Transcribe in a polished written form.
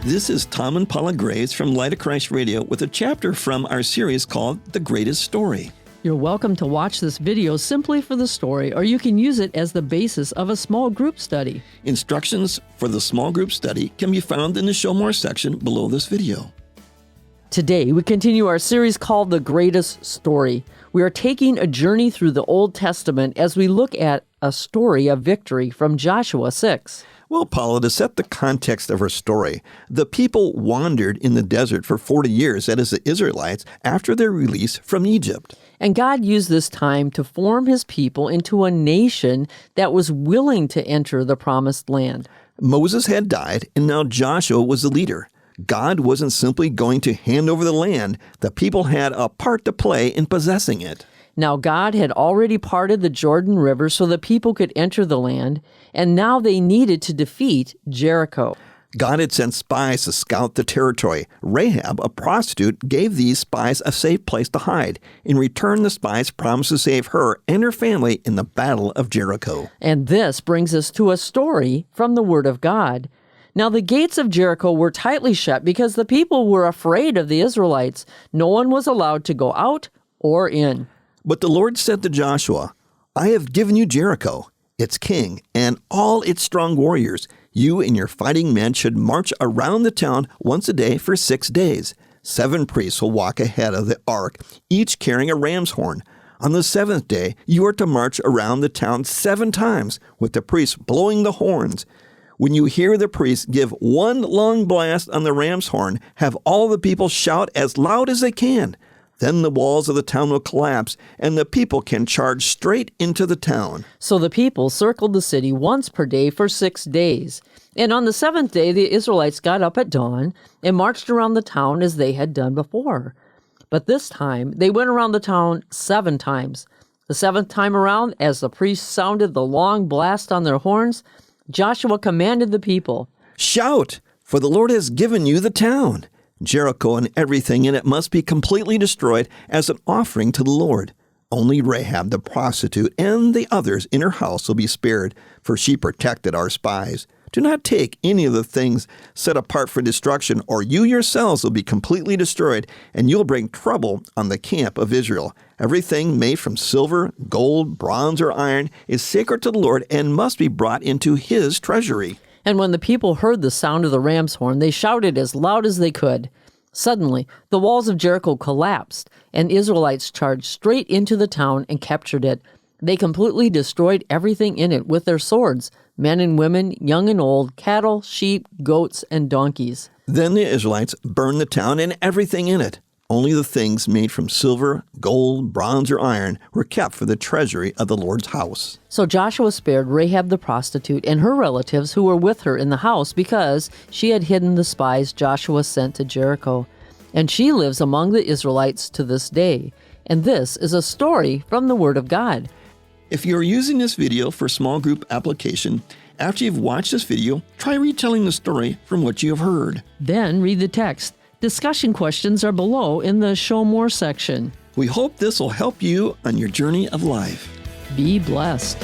This is Tom and Paula Graves from Light of Christ Radio with a chapter from our series called The Greatest Story. You're welcome to watch this video simply for the story, or you can use it as the basis of a small group study. Instructions for the small group study can be found in the Show More section below this video. Today, we continue our series called The Greatest Story. We are taking a journey through the Old Testament as we look at a story of victory from Joshua 6. Well, Paula, to set the context of our story, the people wandered in the desert for 40 years, that is the Israelites, after their release from Egypt. And God used this time to form his people into a nation that was willing to enter the promised land. Moses had died, and now Joshua was the leader. God wasn't simply going to hand over the land. The people had a part to play in possessing it. Now God had already parted the Jordan River so the people could enter the land, and now they needed to defeat Jericho. God had sent spies to scout the territory. Rahab, a prostitute, gave these spies a safe place to hide. In return, the spies promised to save her and her family in the Battle of Jericho. And this brings us to a story from the Word of God. Now the gates of Jericho were tightly shut because the people were afraid of the Israelites. No one was allowed to go out or in. But the Lord said to Joshua, I have given you Jericho, its king, and all its strong warriors. You and your fighting men should march around the town once a day for 6 days. 7 priests will walk ahead of the ark, each carrying a ram's horn. On the 7th day, you are to march around the town 7 times, with the priests blowing the horns. When you hear the priests give one long blast on the ram's horn, have all the people shout as loud as they can. Then the walls of the town will collapse, and the people can charge straight into the town. So the people circled the city once per day for 6 days. And on the 7th day, the Israelites got up at dawn and marched around the town as they had done before. But this time, they went around the town 7 times. The 7th time around, as the priests sounded the long blast on their horns, Joshua commanded the people, Shout, for the Lord has given you the town. Jericho and everything in it must be completely destroyed as an offering to the Lord. Only Rahab the prostitute and the others in her house will be spared, for she protected our spies. Do not take any of the things set apart for destruction, or you yourselves will be completely destroyed, and you'll bring trouble on the camp of Israel. Everything made from silver, gold, bronze, or iron is sacred to the Lord and must be brought into his treasury. And when the people heard the sound of the ram's horn, they shouted as loud as they could. Suddenly, the walls of Jericho collapsed, and Israelites charged straight into the town and captured it. They completely destroyed everything in it with their swords, men and women, young and old, cattle, sheep, goats, and donkeys. Then the Israelites burned the town and everything in it. Only the things made from silver, gold, bronze, or iron were kept for the treasury of the Lord's house. So Joshua spared Rahab the prostitute and her relatives who were with her in the house because she had hidden the spies Joshua sent to Jericho. And she lives among the Israelites to this day. And this is a story from the Word of God. If you are using this video for small group application, after you've watched this video, try retelling the story from what you have heard. Then read the text. Discussion questions are below in the Show More section. We hope this will help you on your journey of life. Be blessed.